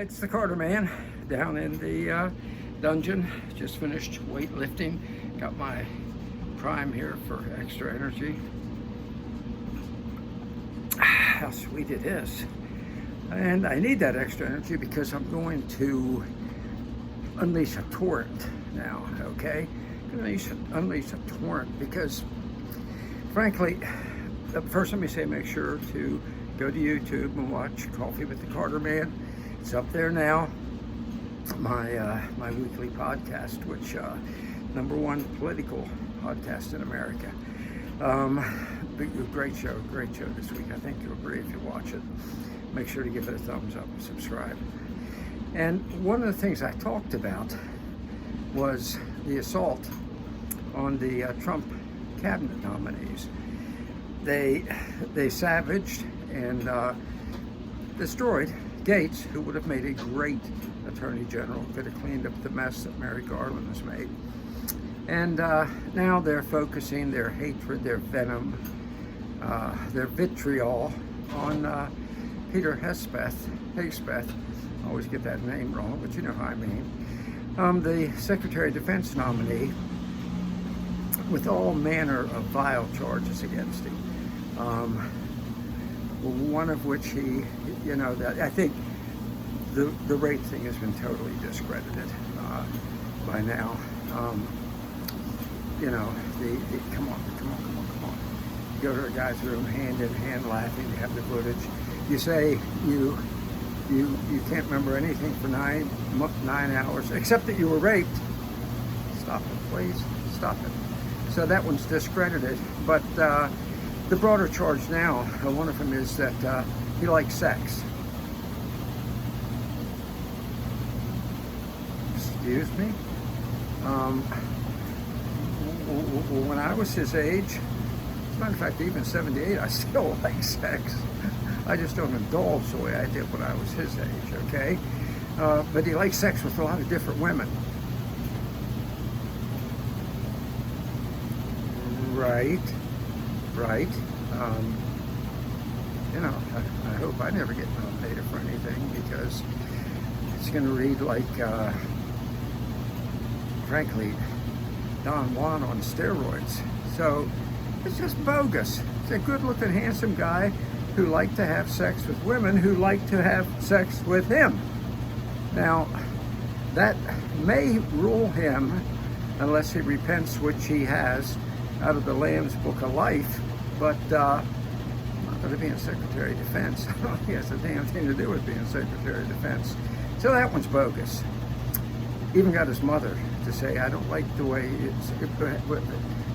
It's the Carter Man down in the dungeon. Just finished weightlifting. Got my prime here for extra energy. How sweet it is. And I need that extra energy because I'm going to unleash a torrent now, okay? Unleash a torrent because, frankly, first let me say make sure to go to YouTube and watch Coffee with the Carter Man. It's up there now. My weekly podcast, which #1 political podcast in America. Great show this week. I think you'll agree if you watch it. Make sure to give it a thumbs up and subscribe. And one of the things I talked about was the assault on the Trump cabinet nominees. They savaged and destroyed Gates, who would have made a great attorney general, could have cleaned up the mess that Merrick Garland has made. And now they're focusing their hatred, their venom, their vitriol on Peter Hegseth. I always get that name wrong, but you know how I mean. The Secretary of Defense nominee, with all manner of vile charges against him. One of which he, I think the rape thing has been totally discredited by now. Come on. You go to a guy's room, hand in hand, laughing. You have the footage. You say you can't remember anything for nine hours, except that you were raped. Stop it, please. Stop it. So that one's discredited. But the broader charge now, one of them is that he likes sex. Excuse me? When I was his age, as a matter of fact, even 78, I still like sex. I just don't indulge the way I did when I was his age, okay? But he likes sex with a lot of different women. Right. I hope I never get nominated for anything because it's going to read like, frankly, Don Juan on steroids. So it's just bogus. It's a good-looking, handsome guy who liked to have sex with women who like to have sex with him. Now, that may rule him, unless he repents, which he has, out of the Lamb's Book of Life, but not going to be Secretary of Defense. He has a damn thing to do with being Secretary of Defense. So that one's bogus. Even got his mother to say, I don't like the way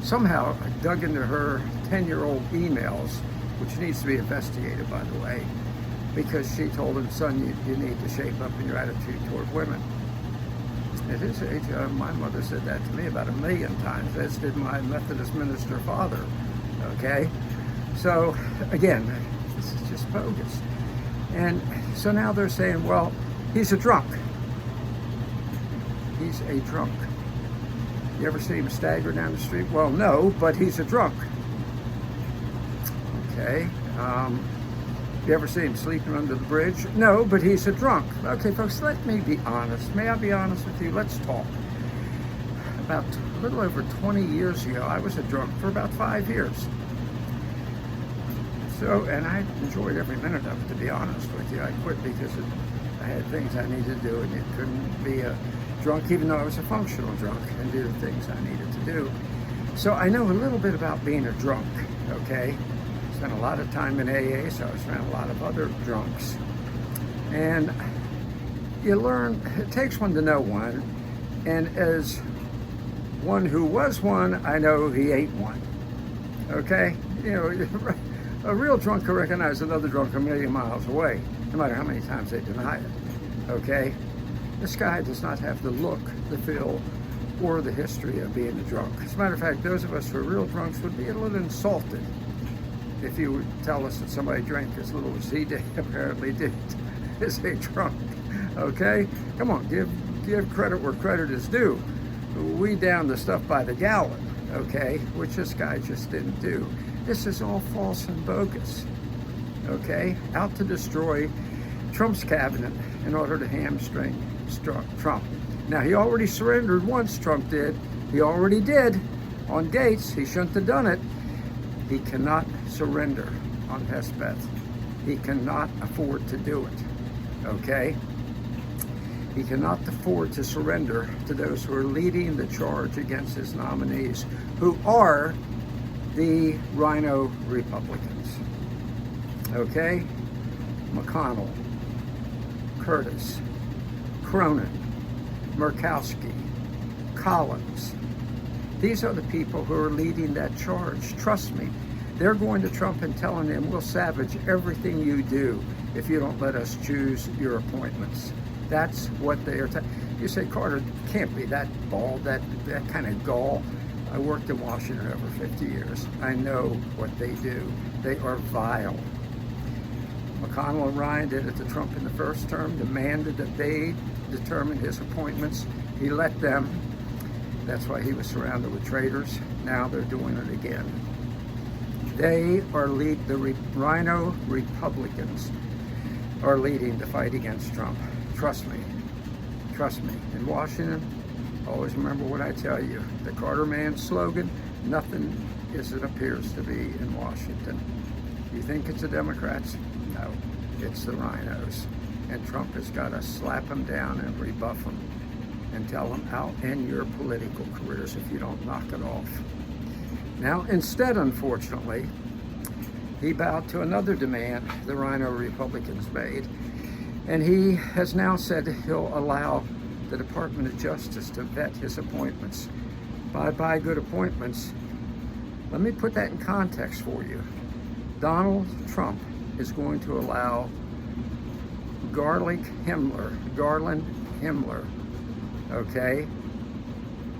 somehow dug into her 10-year-old emails, which needs to be investigated, by the way, because she told him, son, you need to shape up in your attitude toward women. At his age, my mother said that to me about 1,000,000 times, as did my Methodist minister father, okay? So, again, this is just bogus. And so now they're saying, well, he's a drunk. He's a drunk. You ever see him stagger down the street? Well, no, but he's a drunk. Okay. You ever see him sleeping under the bridge? No, but he's a drunk. Okay, folks, let me be honest. May I be honest with you? Let's talk. About a little over 20 years ago, I was a drunk for about 5 years. So, and I enjoyed every minute of it, to be honest with you. I quit because I had things I needed to do, and you couldn't be a drunk, even though I was a functional drunk, and do the things I needed to do. So I know a little bit about being a drunk, okay? Spent a lot of time in AA, so I spent a lot of other drunks. And you learn, it takes one to know one, and as one who was one, I know he ain't one, okay? A real drunk can recognize another drunk a million miles away, no matter how many times they deny it, okay? This guy does not have the look, the feel, or the history of being a drunk. As a matter of fact, those of us who are real drunks would be a little insulted if you would tell us that somebody drank as little as he did, apparently did, as a drunk, okay? Come on, give credit where credit is due. We down the stuff by the gallon, okay? Which this guy just didn't do. This is all false and bogus, okay? Out to destroy Trump's cabinet in order to hamstring Trump. Now, he already surrendered once, Trump did. He already did on Gates. He shouldn't have done it. He cannot surrender on Hegseth. He cannot afford to do it, okay? He cannot afford to surrender to those who are leading the charge against his nominees, who are the RINO Republicans, okay? McConnell, Curtis, Cronin, Murkowski, Collins. These are the people who are leading that charge. Trust me, they're going to Trump and telling him, we'll savage everything you do if you don't let us choose your appointments. That's what they are. You say, Carter, can't be that bald, that kind of gall. I worked in Washington over 50 years. I know what they do. They are vile. McConnell and Ryan did it to Trump in the first term, demanded that they determine his appointments. He let them. That's why he was surrounded with traitors. Now they're doing it again. They are the RINO Republicans are leading the fight against Trump. Trust me. Trust me. In Washington, always remember what I tell you. The Carter Man slogan, nothing as it appears to be in Washington. You think it's the Democrats? No, it's the RINOs. And Trump has got to slap them down and rebuff them and tell them, out in your political careers if you don't knock it off. Now, instead, unfortunately, he bowed to another demand the RINO Republicans made, and he has now said he'll allow the Department of Justice to vet his appointments. By good appointments, let me put that in context for you. Donald Trump is going to allow Garland Himmler, okay?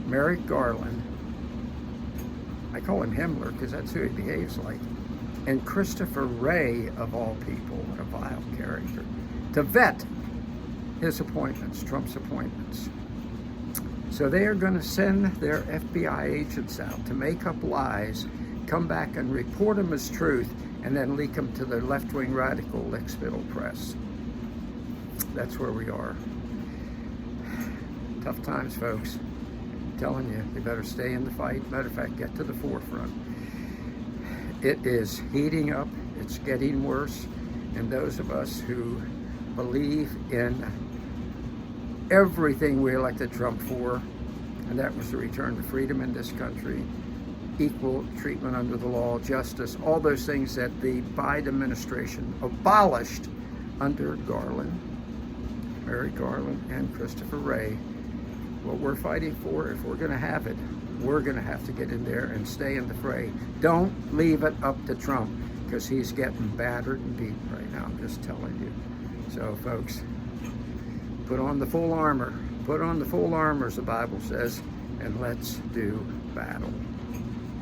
Merrick Garland, I call him Himmler because that's who he behaves like, and Christopher Wray, of all people, what a vile character, to vet his appointments, Trump's appointments. So they are going to send their FBI agents out to make up lies, come back and report them as truth, and then leak them to the left-wing radical lickspittle press. That's where we are. Tough times, folks. I'm telling you, you better stay in the fight. Matter of fact, get to the forefront. It is heating up. It's getting worse. And those of us who believe in everything we elected Trump for, and that was the return to freedom in this country, equal treatment under the law, justice, all those things that the Biden administration abolished under Garland, Merrick Garland, and Christopher Wray. What we're fighting for, if we're going to have it, we're going to have to get in there and stay in the fray. Don't leave it up to Trump, because he's getting battered and beaten right now. I'm just telling you. So, folks, put on the full armor. Put on the full armor, as the Bible says, and let's do battle.